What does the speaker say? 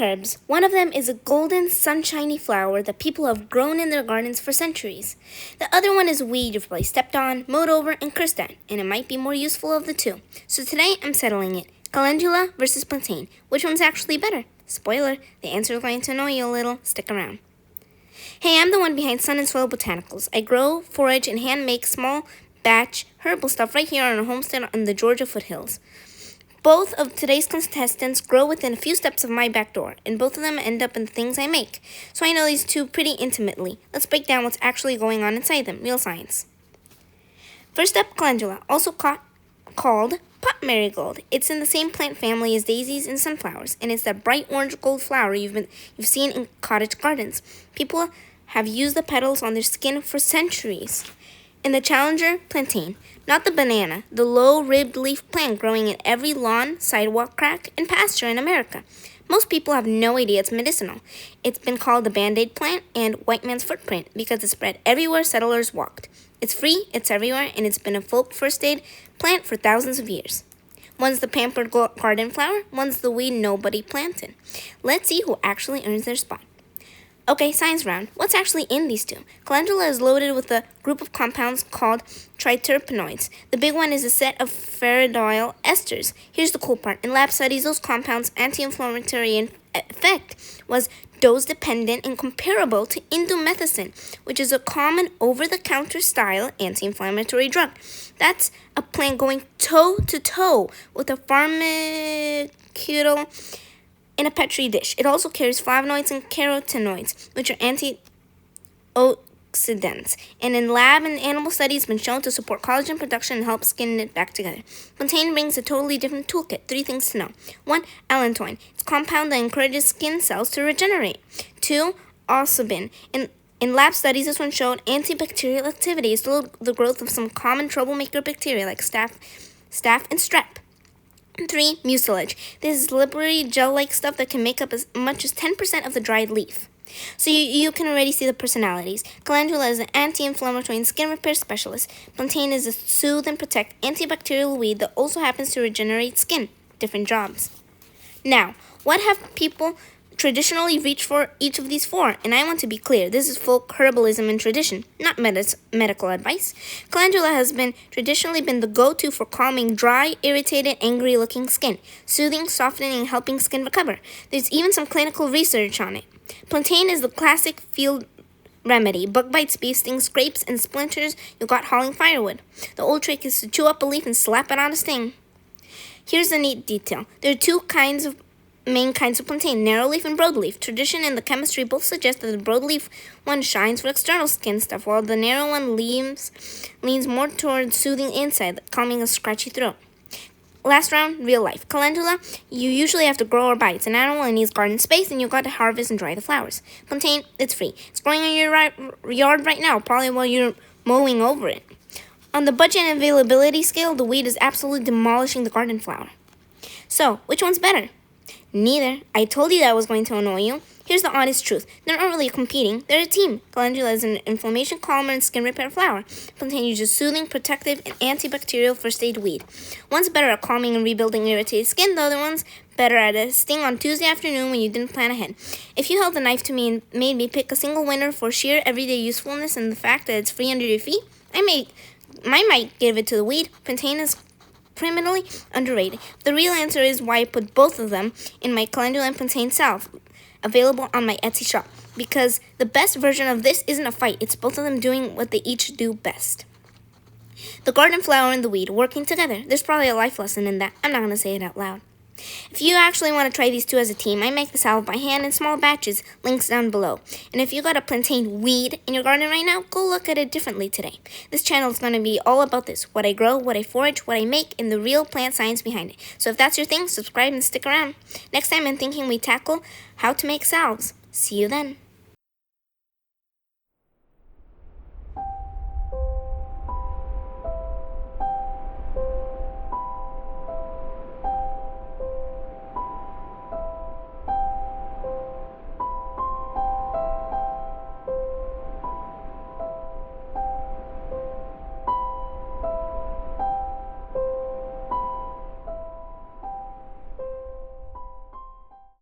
herbs. One of them is a golden, sunshiny flower that people have grown in their gardens for centuries. The other one is a weed you've probably stepped on, mowed over, and cursed at, and it might be more useful of the two. So today I'm settling it. Calendula versus plantain. Which one's actually better? Spoiler, the answer is going to annoy you a little. Stick around. Hey, I'm the one behind Sun and Soil Botanicals. I grow, forage, and hand make small batch herbal stuff right here on a homestead in the Georgia foothills. Both of today's contestants grow within a few steps of my back door, and both of them end up in the things I make. So I know these two pretty intimately. Let's break down what's actually going on inside them, real science. First up, calendula, also called pot marigold. It's in the same plant family as daisies and sunflowers, and it's that bright orange gold flower you've seen in cottage gardens. People have used the petals on their skin for centuries. And the challenger, plantain. Not the banana, the low-ribbed leaf plant growing in every lawn, sidewalk crack, and pasture in America. Most people have no idea it's medicinal. It's been called the Band-Aid plant and white man's footprint because it spread everywhere settlers walked. It's free, it's everywhere, and it's been a folk first aid plant for thousands of years. One's the pampered garden flower, one's the weed nobody planted. Let's see who actually earns their spot. Okay, science round. What's actually in these two? Calendula is loaded with a group of compounds called triterpenoids. The big one is a set of ferridyl esters. Here's the cool part. In lab studies, those compounds' anti-inflammatory effect was dose-dependent and comparable to indomethacin, which is a common over-the-counter style anti-inflammatory drug. That's a plant going toe-to-toe with a pharmaceutical in a petri dish. It also carries flavonoids and carotenoids, which are antioxidants, and in lab and animal studies been shown to support collagen production and help skin knit back together. Plantain brings a totally different toolkit. 3 things to know. 1. Allantoin. It's a compound that encourages skin cells to regenerate. 2. Ossobin. In lab studies, this one showed antibacterial activity. It slowed the growth of some common troublemaker bacteria like staph and strep. 3. Mucilage. This is slippery gel-like stuff that can make up as much as 10% of the dried leaf. So you can already see the personalities. Calendula is an anti-inflammatory and skin repair specialist. Plantain is a soothe and protect antibacterial weed that also happens to regenerate skin. Different jobs. Now, what have people traditionally reached for each of these 4? And I want to be clear, this is folk herbalism and tradition, not medical advice. Calendula has traditionally been the go-to for calming dry, irritated, angry-looking skin, soothing, softening, and helping skin recover. There's even some clinical research on it. Plantain is the classic field remedy. Bug bites, bee stings, scrapes, and splinters you got hauling firewood. The old trick is to chew up a leaf and slap it on a sting. Here's a neat detail. There are 2 main kinds of plantain, narrowleaf and broadleaf. Tradition and the chemistry both suggest that the broadleaf one shines for external skin stuff, while the narrow one leans more towards soothing inside, calming a scratchy throat. Last round, real life. Calendula, you usually have to grow or buy. It's an animal and needs garden space, and you've got to harvest and dry the flowers. Plantain, it's free. It's growing in your yard right now, probably while you're mowing over it. On the budget and availability scale, the weed is absolutely demolishing the garden flower. So, which one's better? Neither. I told you that was going to annoy you. Here's the honest truth. They're not really competing. They're a team. Calendula is an inflammation calmer and skin repair flower. Plantain uses soothing, protective, and antibacterial first aid weed. One's better at calming and rebuilding irritated skin. The other one's better at a sting on Tuesday afternoon when you didn't plan ahead. If you held the knife to me and made me pick a single winner for sheer everyday usefulness and the fact that it's free under your feet, I might give it to the weed. Plantain is criminally underrated. The real answer is why I put both of them in my calendula and plantain salve, available on my Etsy shop. Because the best version of this isn't a fight. It's both of them doing what they each do best. The garden flower and the weed working together. There's probably a life lesson in that. I'm not going to say it out loud. If you actually want to try these 2 as a team, I make the salve by hand in small batches, links down below. And if you got a plantain weed in your garden right now, go look at it differently today. This channel is going to be all about this, what I grow, what I forage, what I make, and the real plant science behind it. So if that's your thing, subscribe and stick around. Next time I'm thinking we tackle how to make salves. See you then.